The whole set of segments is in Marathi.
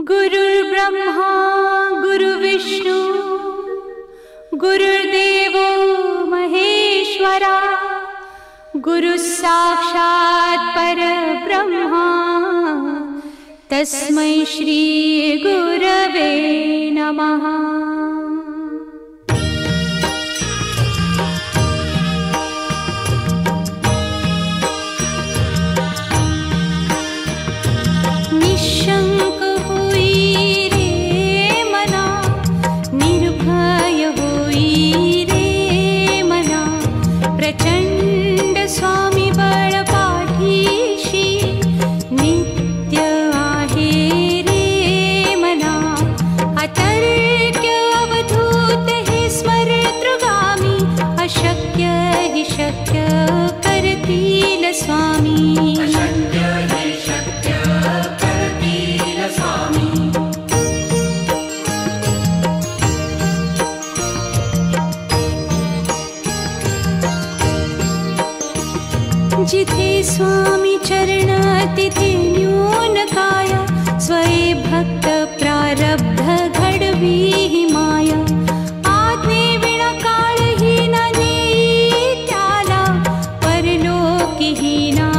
गुरुर्ब्रह्मा गुरुर्विष्णु गुरुर्देवो महेश्वरा गुरुस्साक्षात् परब्रह्मा तस्मै श्री गुरवे नमः। जिथे स्वामी चरण तिथे न्यून काया स्वये भक्त प्रारब्ध घडवी ही माया। आज्ञे विना काळही न नेई त्याला परलोकी ही ना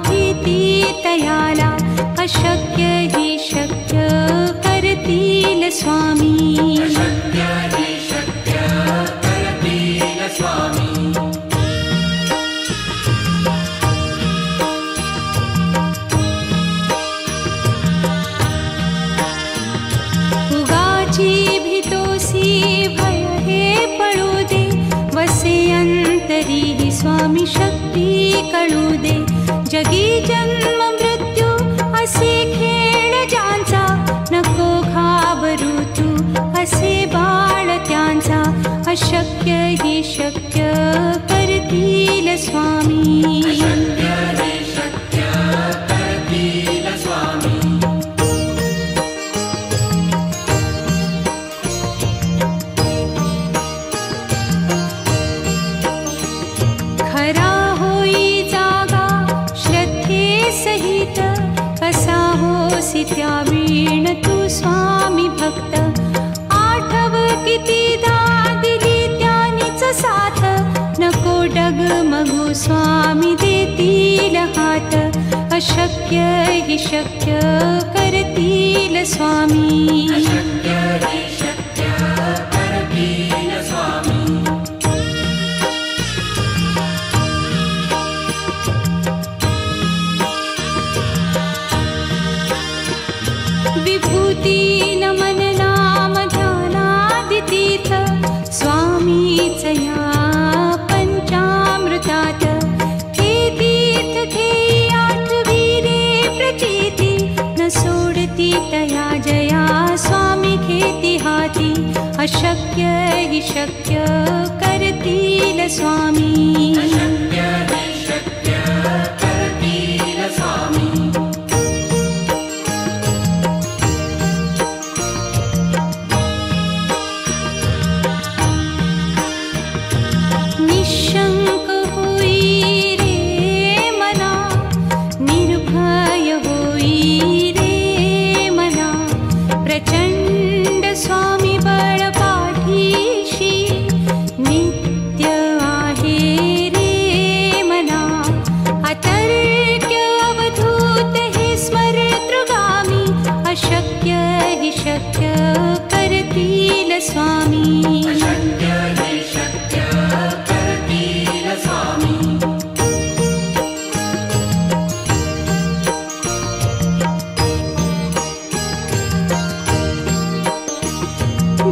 भीती तयाला। अशक्य ही शक्य करतील स्वामी। स्वामी शक्ती कळू दे। जगी जन्म मृत्यू असे खेळ ज्यांचा नको घाबरू तू असे बाळ त्यांचा। अशक्य ही शक्य करतील स्वामी। त्यावीण तू स्वामी भक्त आठव कितीदा दिली त्यानीच साथ। नको डगमगू स्वामी देतील हात। अशक्य ही शक्य करतील स्वामी। विभूती नमन नाम ध्यानादितीर्थ स्वामीच या पंचामृतात। हे तीर्थ घेई आठवी रे प्रचिती न सोडती तया जया स्वामी घेती हाती। अशक्य ही शक्य करतील स्वामी।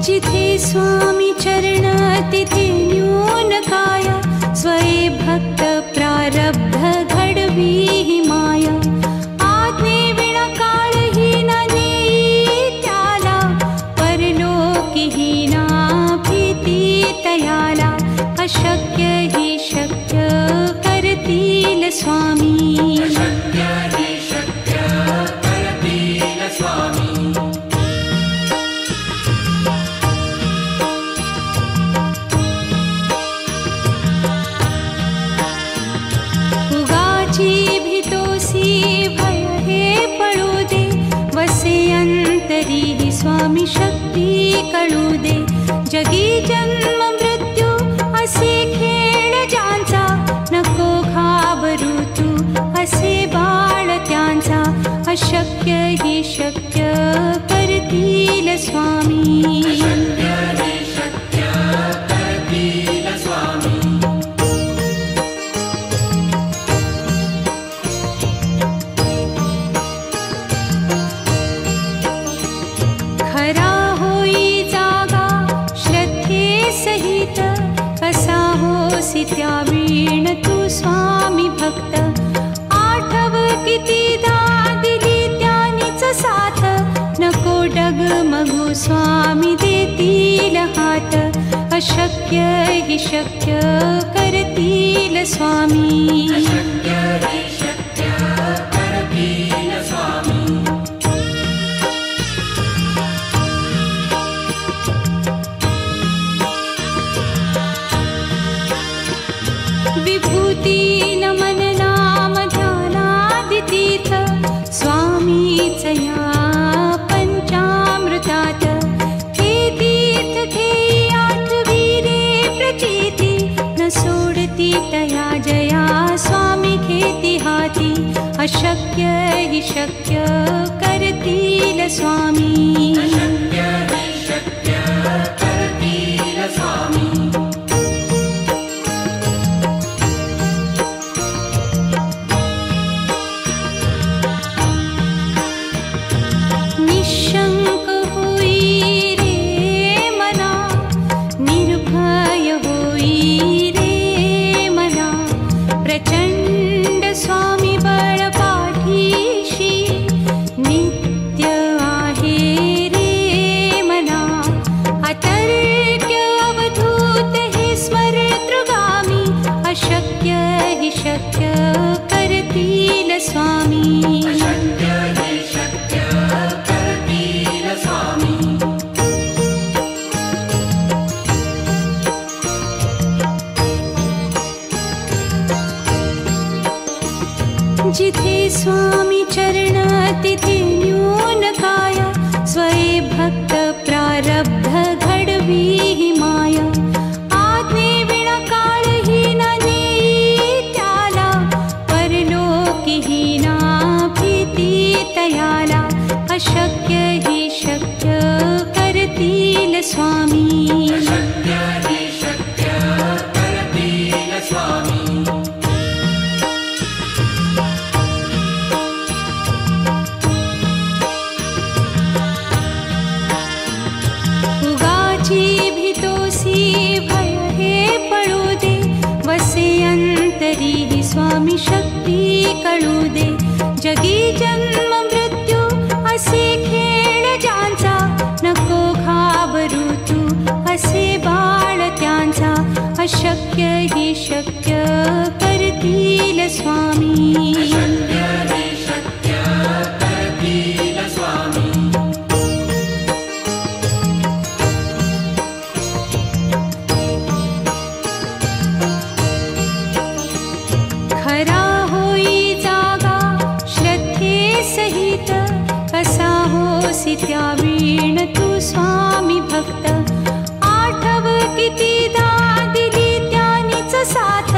जिथे स्वामी चरण तिथे न्यून काया स्वये भक्त प्रारब्ध घडवी ही माया। आज्ञे विना काळही न नेई त्याला परलोकी ही ना भीती तयाला। अशक्य ही शक्य करतील स्वामी। तरीही स्वामी शक्ती कळू दे. जगी जन्म मृत्यू असे खेळ ज्यांचा, नको घाबरू तू असे बाळ त्यांचा. अशक्य ही शक्य करतील स्वामी. खरा होई जागा श्रद्धे सहित, कसा होसी त्या वीण तू स्वामी भक्त. आठव कितीदा दिली त्यानीच साथ, नको डगमगू स्वामी देतील हात. अशक्य ही शक्य करतील स्वामी. विभूती नमन नाम ध्यानादितीर्थ, स्वामीच या पंचामृतात. हे तीर्थ घेई आठविरे प्रचिती, न सोडती तया जया स्वामी घेती हाती. अशक्य ही शक्य करतील स्वामी. निशंक होई रे मना, निर्भय होई रे मना. प्रचंड स्वामी बळ पाठीशी, नित्य आहे रे मना. अतर्क्य अवधूत हे स्मरतृगामी, अशक्य ही शक्य करतील स्वामी. जिथे स्वामी चरण तिथे न्यून काया, स्वये भक्त प्रारब्ध घडवी ही माया. आज्ञे विना काळही न नेई त्याला, परलोकी ही ना भीती तयाला. अशक्य ही शक्य करतील स्वामी. भय हे पळू दे, वसे अंतरी ही स्वामी शक्ती कळू दे. जगी जन्म मृत्यू असे खेळ ज्यांचा, नको घाबरू तू असे बाळ त्यांचा. अशक्य ही शक्य करतील स्वामी. खरा होई जागा श्रद्धे सहित, कसा होसी त्या वीण तू स्वामी भक्त. आठव कितीदा दिली त्यानीच साथ,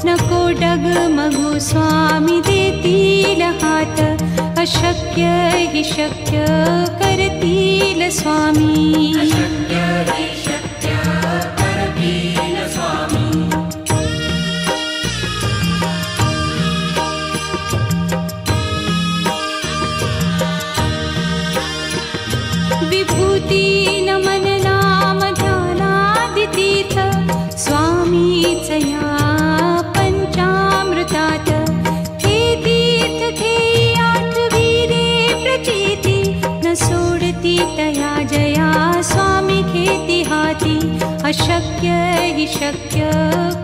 नको डगमगू स्वामी देतील हात. अशक्य ही शक्य करतील स्वामी. विभूती नमन नाम ध्यानादितीर्थ, स्वामीच या पंचामृतात. हे तीर्थ घेई आठविरे प्रचिती, न सोडती तया जया स्वामी घेती हाती. अशक्य ही शक्य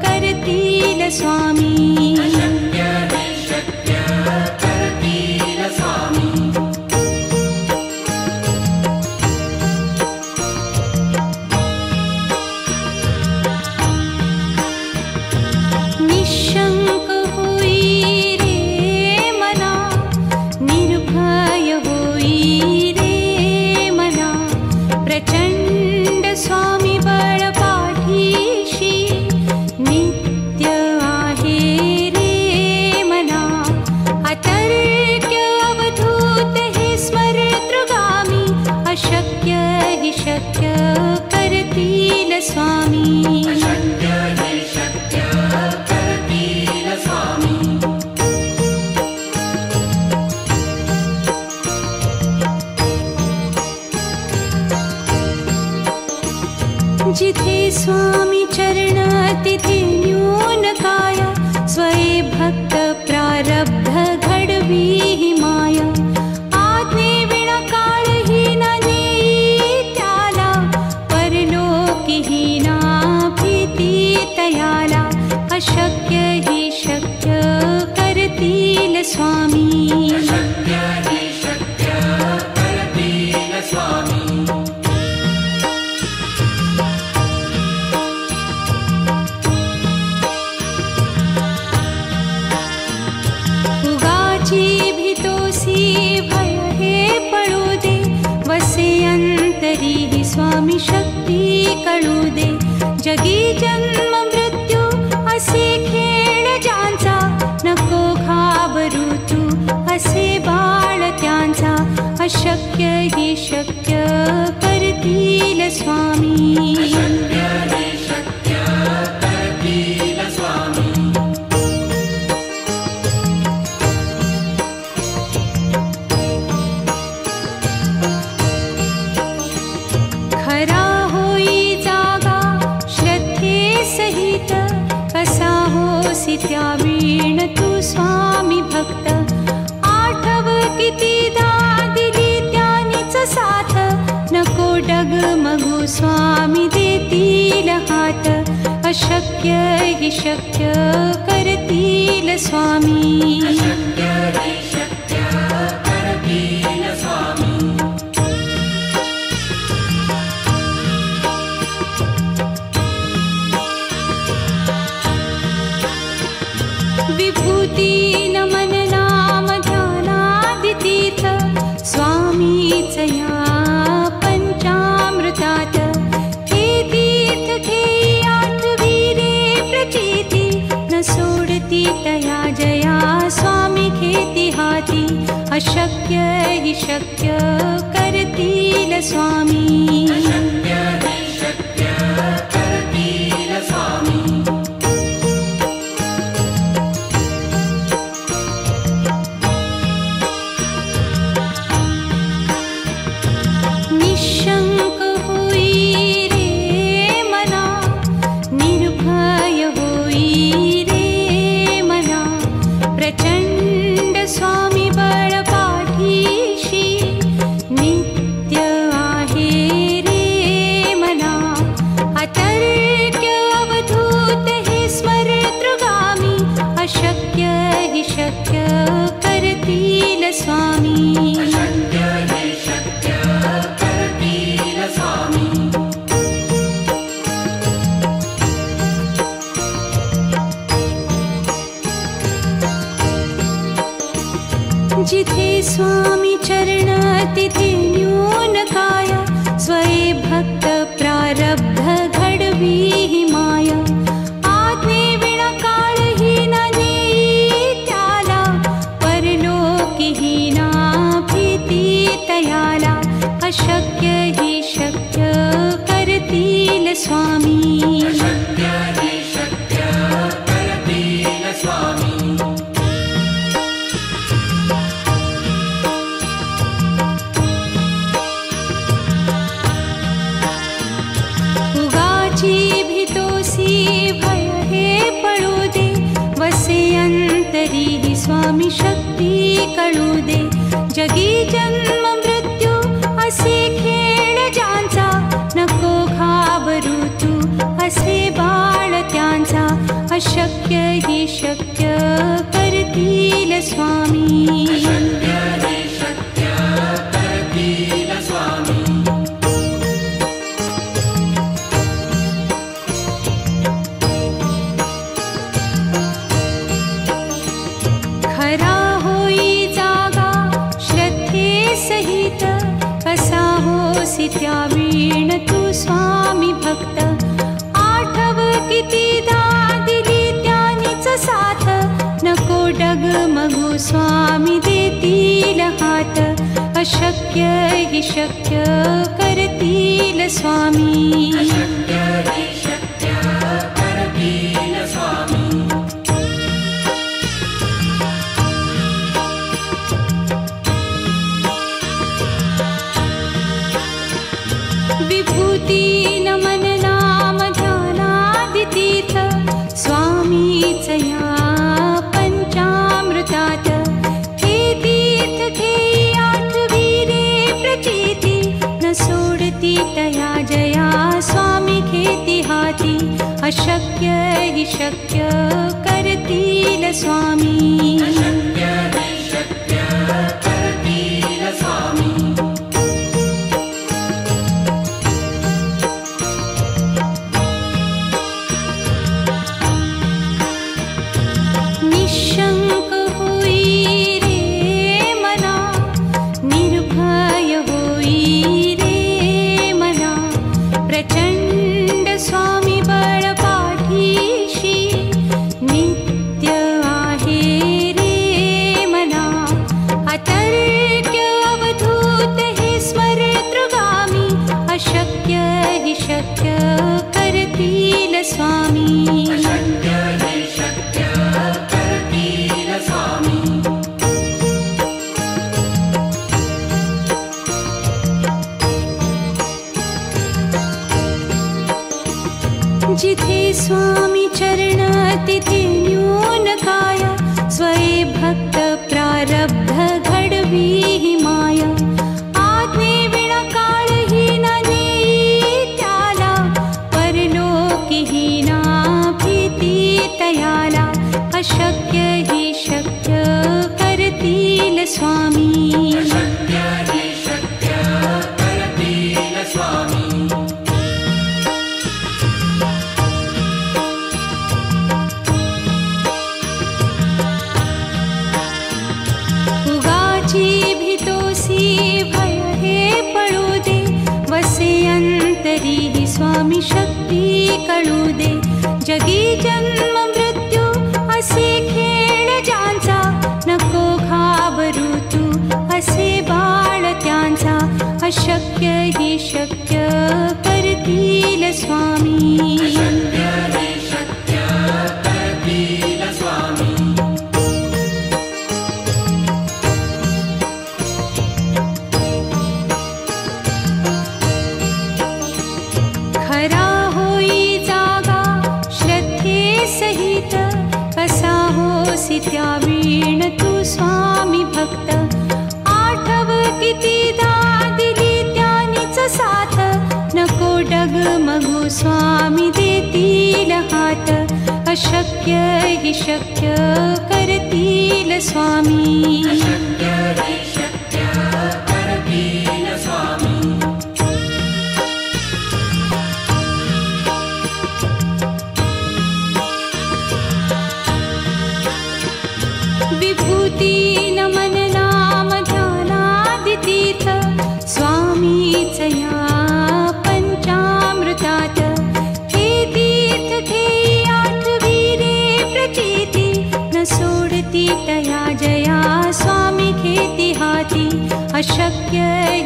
करतील स्वामी. निशंक होई रे मना, निर्भय होई रे जिथे स्वामी चरण तिथे न्यून काया, स्वये भक्त प्रारब्ध घडवी ही माया. आज्ञे विना काळही न नेई त्याला, परलोकी ही ना भीती तयाला. अशक्य ही शक्य करतील स्वामी. अशक्य ही शक्य करतील स्वामी. उगाची भीतोसी भय हे पळू दे, वसे अंतरी ही स्वामी शक्ती कळू दे. जगी जन्म मृत्यू असे खेळ ज्यांचा, नको घाबरू तू असे बाळ त्यांचा. अशक्य ही शक्य करतील स्वामी. अशक्य ही शक्य करतील स्वामी. खरा होई जागा श्रद्धे सहित, कसा होसी त्या वीण तू स्वामी भक्त. आठव कितीदा दिली त्यानीच साथ, नको डगमगू स्वामी देतील हात. अशक्य ही शक्य करतील स्वामी. अशक्य ही शक्य करतील स्वामी. विभूती नमन नाम ध्यानादि तीर्थ, स्वामीच या पंचामृतात. हे तीर्थ घेई आठवी रे प्रचिती, न सोडती तया जया स्वामी घेती हाती. अशक्य ही शक्य करतील स्वामी. अशक्य ही शक्य करतील स्वामी. निशंक होई रे मना, निर्भय होई रे मना. प्रचंड स्वामी बळ पाठीशी, नित्य आहे रे मना. अतर्क्य अवधूत हे स्मरतृगामी, अशक्य ही शक्य करतील स्वामी. अशक्य ही शक्य करतील स्वामी. जिथे स्वामी चरण तिथे न्यून काया, स्वये भक्त प्रारब्ध घडवी ही माया. आज्ञे विना काळही न नेई त्याला, परलोकी ही ना भीती तयाला. अशक्य ही शक्य करतील स्वामी. अशक्य ही शक्य करतील स्वामी. उगाची भीतोसी भय हे पळू दे, वसे अंतरी ही स्वामी शक्ती कळू दे. जगी जन्म मृत्यू असे खेळ ज्यांचा, नको घाबरू तू असे बाळ त्यांचा. अशक्य ही शक्य करतील स्वामी. अशक्य ही शक्य करतील स्वामी. खरा होई जागा श्रद्धे सहित, कसा होसी त्या वीण तू स्वामी भक्त. आठव कितीदा दिली त्यानीच साथ, नको डगमगू स्वामी देतील हात. अशक्य ही शक्य करतील स्वामी. अशक्य ही शक्य करतील स्वामी. विभूती नमन नाम स्वामीचया पंचामृतात हे तीर्थ घेई आठवी रे प्रचिती न सोडती तया जया स्वामी घेती हाती अशक्य हि शक्य करतील स्वामी अशक्य हि शक्य करतील स्वामी निशंक होई रे मना निर्भय होई रे मना प्रचंड स्वामी बळ पाठीशी नित्य आहे रे मना अतर्क्य अवधूत हे स्मरतृगामी अशक्य हि शक्य करतील स्वामी अशक्य हि शक्य करतील स्वामी जिथे स्वामी चरण तिथे न्यून काय स्वये भक्त प्रारब्ध घडवी हि माया आज्ञे विना काळही न नेई त्याला परलोकी ही ना भीती तयाला अशक्य हि शक्य करतील स्वामी अशक्य हि शक्य करतील स्वामी उगाची भीतोसी भय हे पळू दे वसे अंतरी ही स्वामी शक्ती कळू दे जगी जन्म मृत्यू असे खेळ ज्यांचा नको घाबरू तू असे बाळ त्यांचा अशक्य हि शक्य करतील स्वामी अशक्य हि शक्य करतील स्वामी खरा होई जागा श्रद्धे सहित कसा होसी त्यावीण तू स्वामी भक्त आठव कितीदा दिली त्यानीच साथ नको डगमगू स्वामी देतील हात अशक्य हि शक्य करतील स्वामी अशक्य हि शक्य करतील स्वामी विभूती नमन नाम ध्यानादितीर्थ स्वामीचया पंचामृतात हे तीर्थ घेई आठवी रे प्रचिती न सोडती तया जया स्वामी घेती हाती अशक्य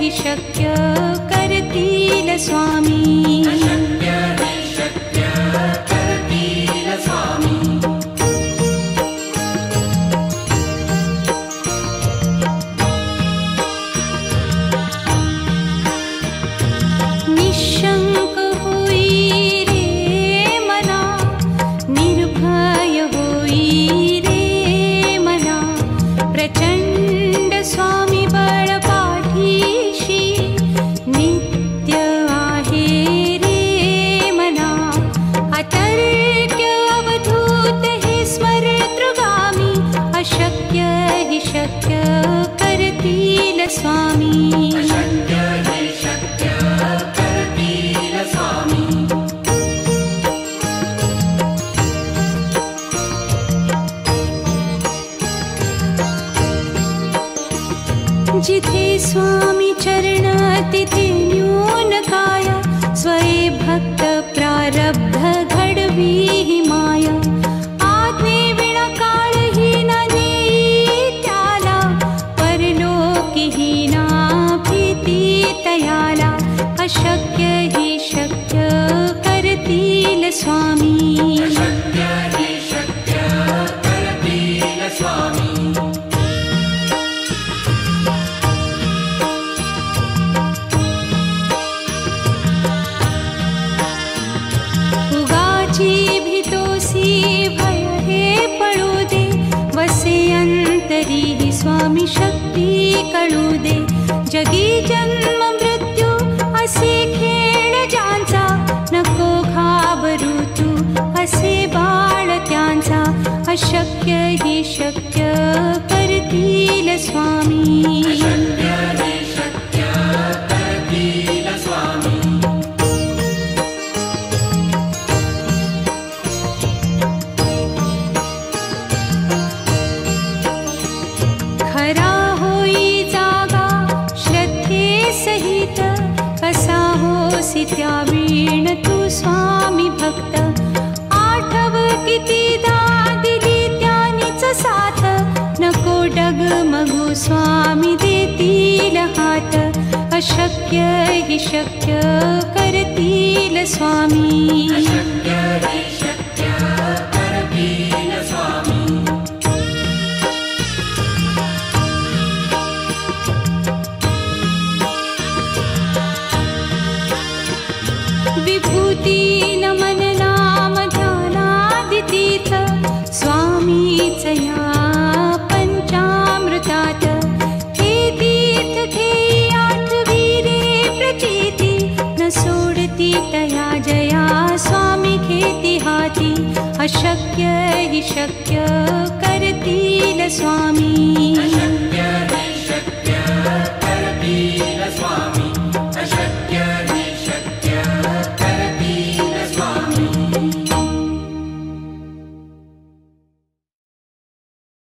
हि शक्य करतील स्वामी अशक्य हि शक्य करतील स्वामी निशंक होई रे मना निर्भय होई रे मना प्रचंड स्वामी बळ पाठीशी नित्य आहे रे मना अतर्क्य अवधूत हे स्मरतृगामी अशक्य हि शक्य करतील स्वामी अशक्य हि शक्य करतील स्वामी जिथे स्वामी चरण तिथे न्यून काय स्वये भक्त प्रारब्ध घडवी हि माया आज्ञे विना काळही न नेई त्याला परलोकी ही ना भीती तयाला अशक्य हि शक्य करतील स्वामी अशक्य हि शक्य करतील स्वामी उगाची भीतोसी भय हे टळू दे. जगी जन्म मृत्यू असे खेळ ज्यांचा, नको घाबरू तू असे बाळ त्यांचा. अशक्य हि शक्य करतील स्वामी. अशक्य हि शक्य करतील स्वामी. खरा होई जागा श्रद्धे सहित, कसा होसी त्या वीण तू स्वामी भक्त. आठव कितीदा दिली त्यानीच साथ, नको डगमगू स्वामी देतील हात. अशक्य हि शक्य करतील स्वामी. अशक्य हि शक्य करतील स्वामी. विभूती नमन नाम ध्यानादितीर्थ, स्वामीच या पंचामृतात. हे तीर्थ घेई आठवीरे प्रचिती, न सोडती तया जया स्वामी घेती हाती. अशक्य हि शक्य करतील स्वामी. अशक्य